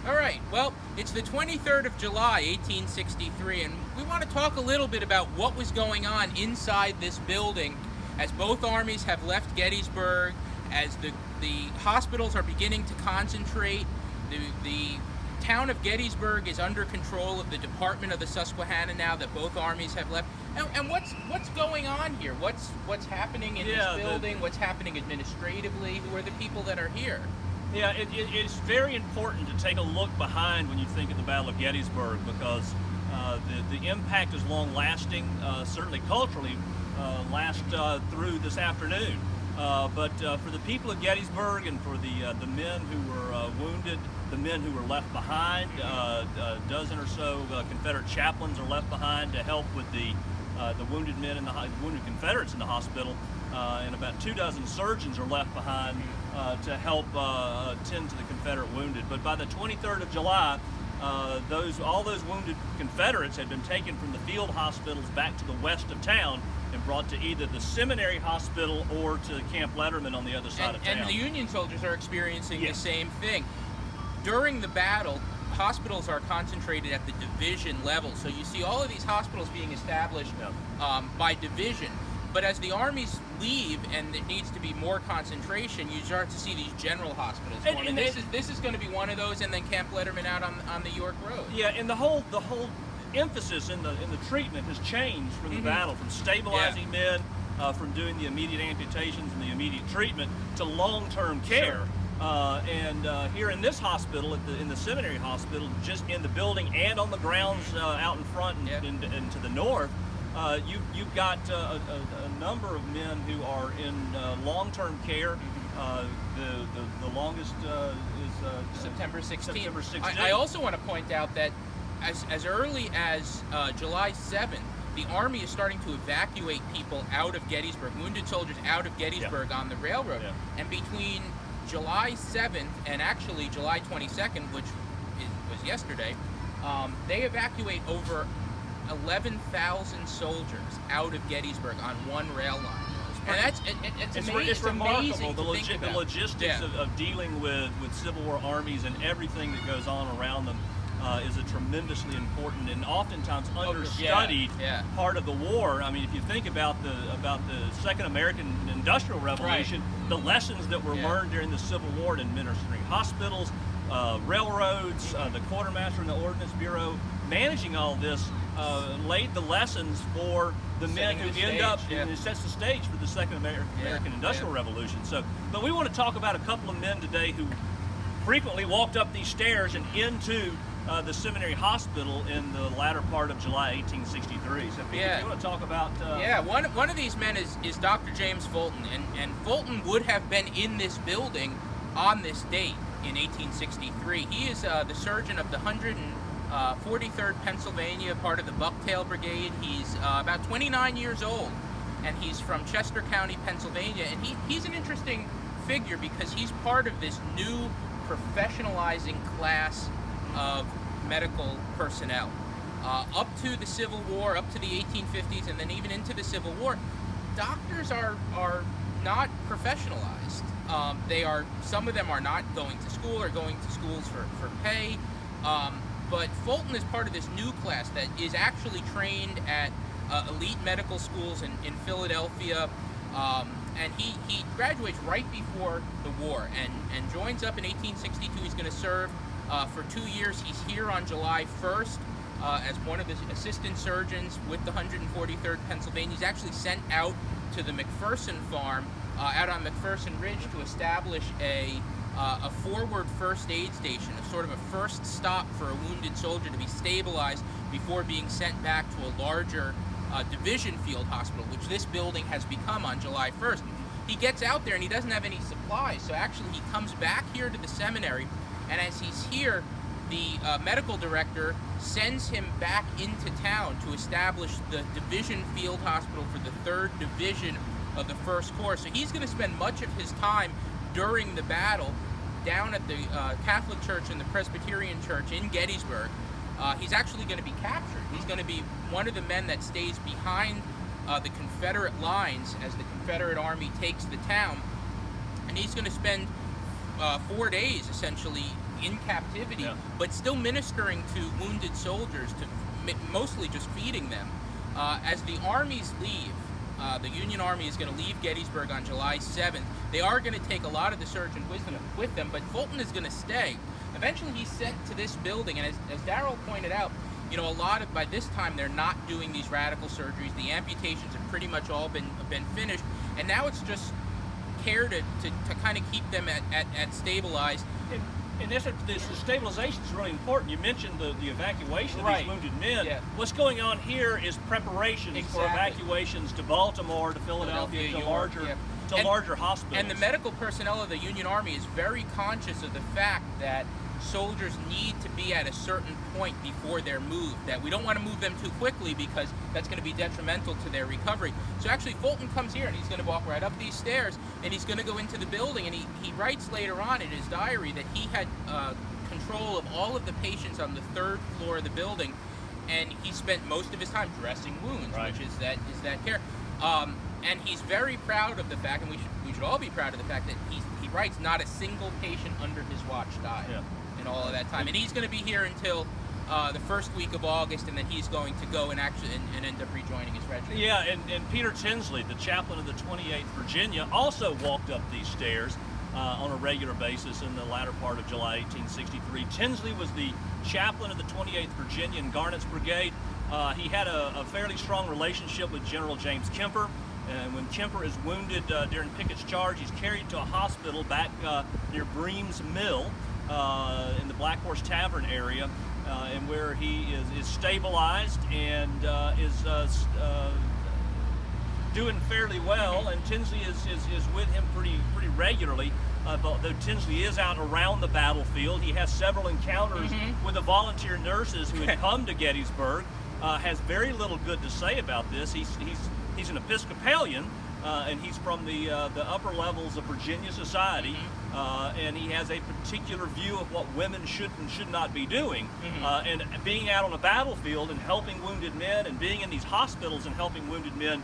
All right, well, it's the 23rd of July, 1863, and we want to talk a little bit about what was going on inside this building as both armies have left Gettysburg, as the hospitals are beginning to concentrate. The town of Gettysburg is under control of the Department of the Susquehanna now that both armies have left. And what's going on here? What's happening in this building? What's happening administratively? Who are the people that are here? Yeah, it's very important to take a look behind when you think of the Battle of Gettysburg, because the impact is long-lasting, certainly culturally, last through this afternoon. But for the people of Gettysburg and for the men who were wounded, the men who were left behind, a dozen or so Confederate chaplains are left behind to help with the wounded men and the wounded Confederates in the hospital, and about 24 surgeons are left behind to help tend to the Confederate wounded. But by the 23rd of July, all those wounded Confederates had been taken from the field hospitals back to the west of town and brought to either the Seminary Hospital or to Camp Letterman on the other side of town. And the Union soldiers are experiencing the same thing. During the battle, hospitals are concentrated at the division level. So you see all of these hospitals being established by division. But as the armies leave and it needs to be more concentration, you start to see these general hospitals. And this is going to be one of those, and then Camp Letterman out on the York Road. Yeah, and the whole emphasis in the treatment has changed from the battle, from stabilizing men, from doing the immediate amputations and the immediate treatment, to long-term care. Sure. Here in this hospital, in the Seminary Hospital, just in the building and on the grounds out in front and to the north, you've got a number of men who are in long-term care. The longest is September 16th. September 16th. I also want to point out that as early as July 7th, the Army is starting to evacuate people out of Gettysburg, wounded soldiers out of Gettysburg on the railroad. Yeah. And between July 7th and actually July 22nd, which was yesterday, they evacuate over 11,000 soldiers out of Gettysburg on one rail line. And it's amazing. It's remarkable, amazing the logistics of dealing with Civil War armies and everything that goes on around them is a tremendously important and oftentimes understudied part of the war. I mean, if you think about the Second American Industrial Revolution, the lessons that were learned during the Civil War in administering hospitals, railroads, the quartermaster and the Ordnance Bureau, managing all this laid the lessons for the men who end up, and it sets the stage for the Second American Industrial Revolution. So, but we want to talk about a couple of men today who frequently walked up these stairs and into the Seminary Hospital in the latter part of July 1863. So, Peter, you want to talk about... one of these men is Dr. James Bolton, and Bolton would have been in this building on this date in 1863. He is the surgeon of the 143rd Pennsylvania, part of the Bucktail Brigade. He's about 29 years old, and he's from Chester County, Pennsylvania, and he's an interesting figure because he's part of this new professionalizing class of medical personnel. Up to the Civil War, up to the 1850s, and then even into the Civil War, doctors are not professionalized. Some of them are not going to school or going to schools for pay. But Fulton is part of this new class that is actually trained at elite medical schools in Philadelphia, and he graduates right before the war and joins up in 1862. He's going to serve for 2 years. He's here on July 1st as one of the assistant surgeons with the 143rd Pennsylvania. He's actually sent out to the McPherson farm out on McPherson Ridge to establish a forward first aid station, a sort of a first stop for a wounded soldier to be stabilized before being sent back to a larger division field hospital, which this building has become on July 1st. He gets out there and he doesn't have any supplies, so actually he comes back here to the seminary, and as he's here, the medical director sends him back into town to establish the division field hospital for the 3rd Division of the 1st Corps. So he's going to spend much of his time during the battle down at the Catholic Church and the Presbyterian Church in Gettysburg. He's actually going to be captured. He's going to be one of the men that stays behind the Confederate lines as the Confederate Army takes the town. And he's going to spend 4 days essentially in captivity, but still ministering to wounded soldiers, to mostly just feeding them. As the armies leave, the Union Army is going to leave Gettysburg on July 7th. They are going to take a lot of the surgeons with them, but Fulton is going to stay. Eventually he's sent to this building, and as Daryl pointed out, you know, by this time they're not doing these radical surgeries. The amputations have pretty much all been finished, and now it's just care to kind of keep them at stabilized. And this stabilization is really important. You mentioned the evacuation of these wounded men. Yeah. What's going on here is preparations for evacuations to Baltimore, to Philadelphia, to larger hospitals. And the medical personnel of the Union Army is very conscious of the fact that soldiers need to be at a certain point before they're moved, that we don't want to move them too quickly because that's going to be detrimental to their recovery. So actually Fulton comes here and he's going to walk right up these stairs and he's going to go into the building, and he writes later on in his diary that he had control of all of the patients on the 3rd floor of the building, and he spent most of his time dressing wounds, which is that care. And he's very proud of the fact, and we should all be proud of the fact that he writes not a single patient under his watch died. In all of that time, and he's going to be here until the first week of August, and then he's going to go and end up rejoining his regiment. Yeah, and Peter Tinsley, the chaplain of the 28th Virginia, also walked up these stairs on a regular basis in the latter part of July 1863. Tinsley was the chaplain of the 28th Virginia in Garnett's Brigade. He had a fairly strong relationship with General James Kemper. And when Kemper is wounded during Pickett's charge, he's carried to a hospital back near Bream's Mill in the Black Horse Tavern area, and where he is stabilized and is doing fairly well. And Tinsley is with him pretty regularly. Though Tinsley is out around the battlefield, he has several encounters with the volunteer nurses who had come to Gettysburg. Has very little good to say about this. He's an Episcopalian, and he's from the upper levels of Virginia society, and he has a particular view of what women should and should not be doing. And being out on a battlefield and helping wounded men, and being in these hospitals and helping wounded men,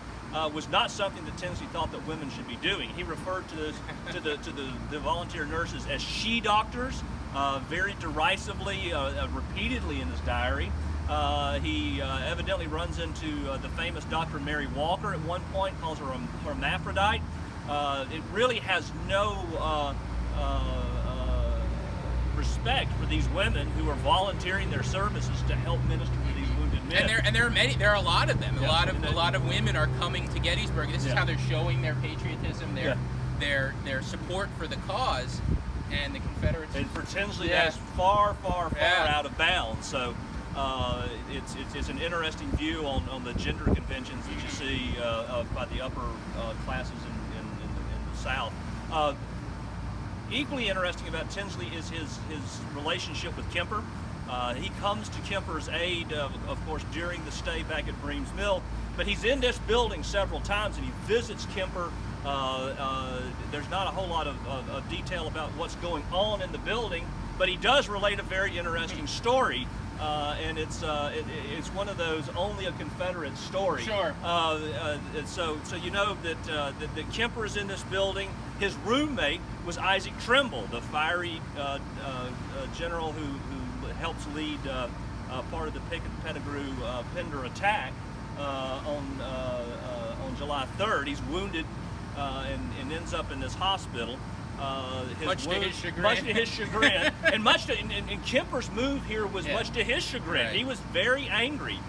was not something that Tinsley thought that women should be doing. He referred to the volunteer nurses as she-doctors, very derisively, repeatedly in his diary. He evidently runs into the famous Dr. Mary Walker at one point, calls her a hermaphrodite. It really has no respect for these women who are volunteering their services to help minister to these wounded men. And there are many. There are a lot of them. A lot of women are coming to Gettysburg. This is how they're showing their patriotism, their support for the cause and the Confederates. And for Tinsley, that's far out of bounds. So. It's an interesting view on the gender conventions that you see by the upper classes in the South. Equally interesting about Tinsley is his relationship with Kemper. He comes to Kemper's aid, of course, during the stay back at Bream's Mill, but he's in this building several times and he visits Kemper. There's not a whole lot of detail about what's going on in the building, but he does relate a very interesting story. And it's one of those only a Confederate story. Sure. So you know that Kemper is in this building. His roommate was Isaac Trimble, the fiery general who helps lead part of the Pettigrew-Pender attack on July 3rd. He's wounded and ends up in this hospital. Much to his chagrin. And Kemper's move here was much to his chagrin. Right. He was very angry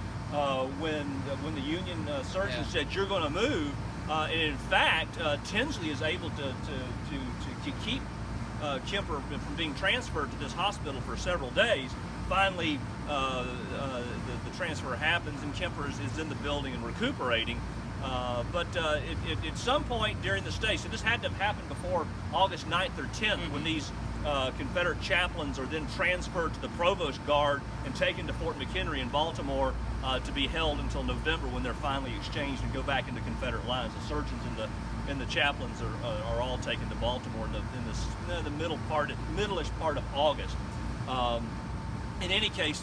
when the Union surgeon said, "You're going to move." And in fact, Tinsley is able to keep Kemper from being transferred to this hospital for several days. Finally, the transfer happens, and Kemper is in the building and recuperating. But at some point during the stay, so this had to have happened before August 9th or 10th, when these Confederate chaplains are then transferred to the Provost Guard and taken to Fort McHenry in Baltimore to be held until November, when they're finally exchanged and go back into Confederate lines. The surgeons and the chaplains are all taken to Baltimore in the middle-ish part of August. In any case,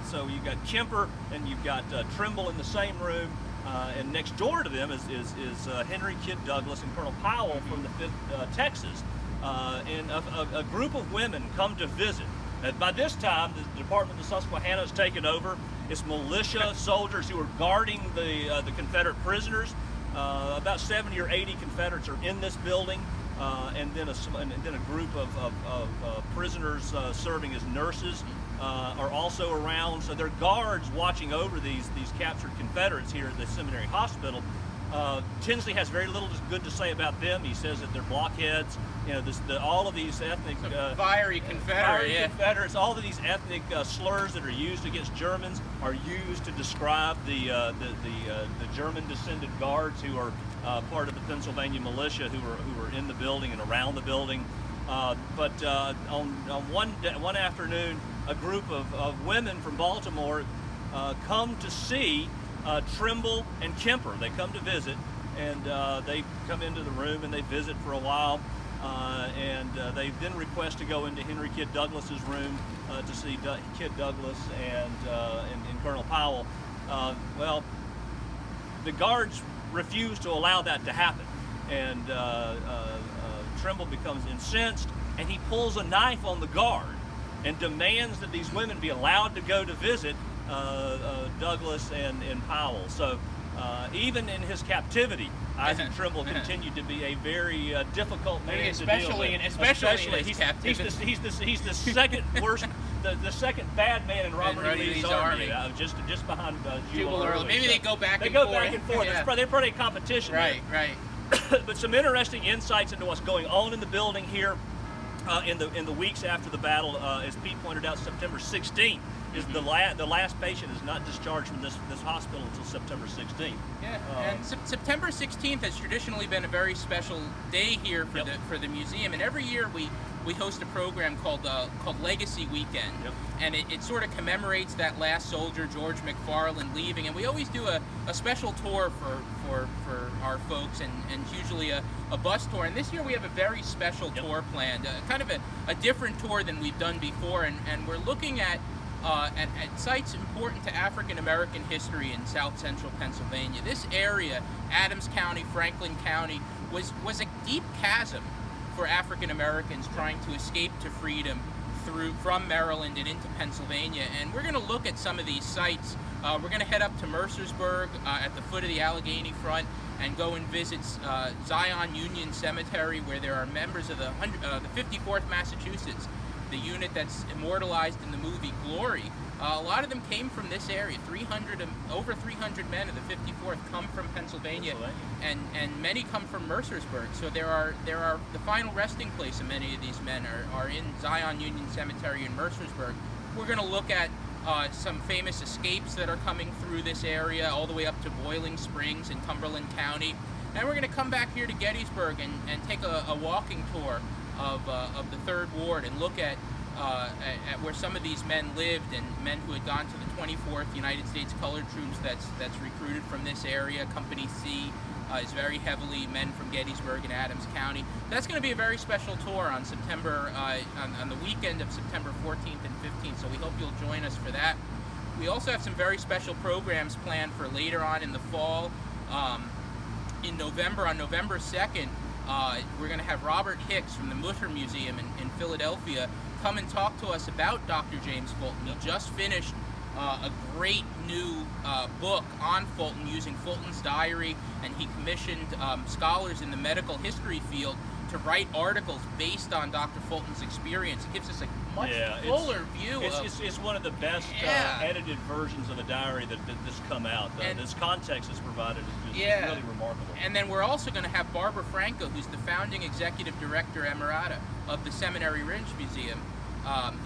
so you've got Kemper and you've got Trimble in the same room. And next door to them is Henry Kid Douglas and Colonel Powell from the 5th Texas. And a group of women come to visit. By this time, the Department of Susquehanna has taken over. It's militia soldiers who are guarding the Confederate prisoners. About 70 or 80 Confederates are in this building, and then a group of prisoners serving as nurses are also around. So they're guards watching over these captured Confederates here at the Seminary Hospital. Tinsley has very little good to say about them. He says that they're blockheads. You know, all of these ethnic fiery Confederates, all of these ethnic slurs that are used against Germans are used to describe the German-descended guards who are part of the Pennsylvania militia who are in the building and around the building. But on one afternoon, a group of women from Baltimore come to see Trimble and Kemper. They come to visit, and they come into the room and they visit for a while, and they then request to go into Henry Kid Douglas's room to see Kid Douglas and Colonel Powell. Well, the guards refuse to allow that to happen, and Trimble becomes incensed, and he pulls a knife on the guard and demands that these women be allowed to go to visit Douglas and Powell. So even in his captivity, Isaac Trimble continued to be a very difficult man to deal with. Especially in his captivity. He's the second worst, the second bad man in Robert E. Lee's army, just behind Jubal Early. Maybe they go back and forth. Yeah. They're pretty competition. Right. But some interesting insights into what's going on in the building here in the weeks after the battle. As Pete pointed out, September 16th is the last patient is not discharged from this hospital until September 16th. Yeah, and September 16th has traditionally been a very special day here for the museum, and every year we host a program called Legacy Weekend, and it sort of commemorates that last soldier, George McFarland, leaving, and we always do a special tour for our folks, and usually a bus tour, and this year we have a very special tour planned, kind of a different tour than we've done before, and we're looking at sites important to African American history in south central Pennsylvania. This area, Adams County, Franklin County, was a deep chasm for African Americans trying to escape to freedom from Maryland and into Pennsylvania. And we're going to look at some of these sites. We're going to head up to Mercersburg at the foot of the Allegheny Front and go and visit Zion Union Cemetery, where there are members of the 54th Massachusetts, the unit that's immortalized in the movie Glory. A lot of them came from this area. Over 300 men of the 54th come from Pennsylvania, and many come from Mercersburg. So there are the final resting place of many of these men are in Zion Union Cemetery in Mercersburg. We're going to look at some famous escapes that are coming through this area, all the way up to Boiling Springs in Cumberland County. And we're going to come back here to Gettysburg and take a walking tour of the 3rd Ward and look at where some of these men lived, and men who had gone to the 24th United States Colored Troops that's recruited from this area. Company C is very heavily men from Gettysburg and Adams County. That's going to be a very special tour on on the weekend of September 14th and 15th, so we hope you'll join us for that. We also have some very special programs planned for later on in the fall. In November, on November 2nd, we're going to have Robert Hicks from the Mutter Museum in Philadelphia come and talk to us about Dr. James Bolton. He just finished a great new book on Fulton using Fulton's diary, and he commissioned scholars in the medical history field to write articles based on Dr. Fulton's experience. It gives us a much fuller view. It's one of the best edited versions of the diary that's come out. This context that's provided is just really remarkable. And then we're also going to have Barbara Franco, who's the founding executive director emerita of the Seminary Ridge Museum.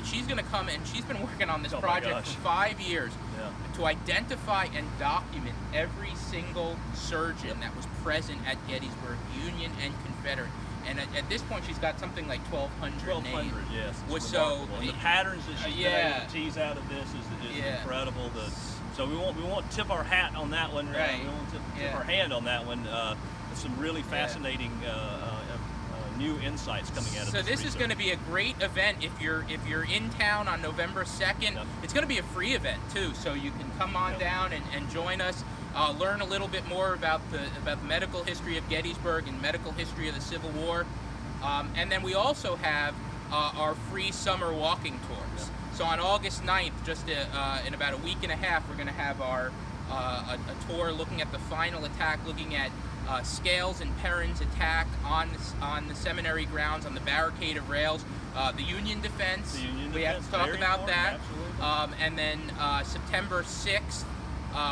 She's going to come, and she's been working on this project for 5 years to identify and document every single surgeon that was present at Gettysburg, Union and Confederate. And at this point, she's got something like 1,200 names. Yes. So and the patterns that she's been able to tease out of this is incredible. So we won't tip our hat on that one. Right. We won't tip our hand on that one. Some really fascinating new insights coming out of this. So this is going to be a great event if you're in town on November 2nd. It's going to be a free event too, so you can come on down and join us. learn a little bit more about the medical history of Gettysburg and medical history of the Civil War. And then we also have our free summer walking tours. So on August 9th, just in about a week and a half, we're going to have our a tour looking at the final attack, looking at Scales and Perrin's attack on the seminary grounds, on the barricade of rails, the Union defense. We have to talk about that. And then September 6th,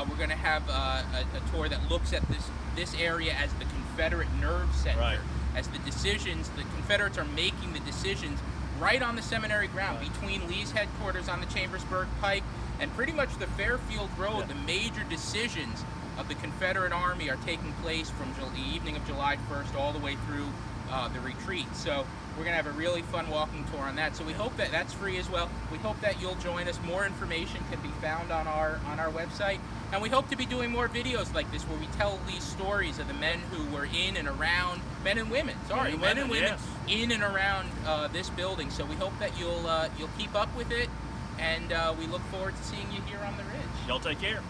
we're going to have a tour that looks at this area as the Confederate nerve center. Right. As the Confederates are making the decisions right on the seminary ground, between Lee's headquarters on the Chambersburg Pike and pretty much the Fairfield Road. The major decisions of the Confederate Army are taking place from the evening of July 1st all the way through the retreat. So we're going to have a really fun walking tour on that. So we hope that that's free as well. We hope that you'll join us. More information can be found on our website. And we hope to be doing more videos like this where we tell these stories of the men who were in and around, men and women in and around this building. So we hope that you'll keep up with it, and we look forward to seeing you here on the Ridge. Y'all take care.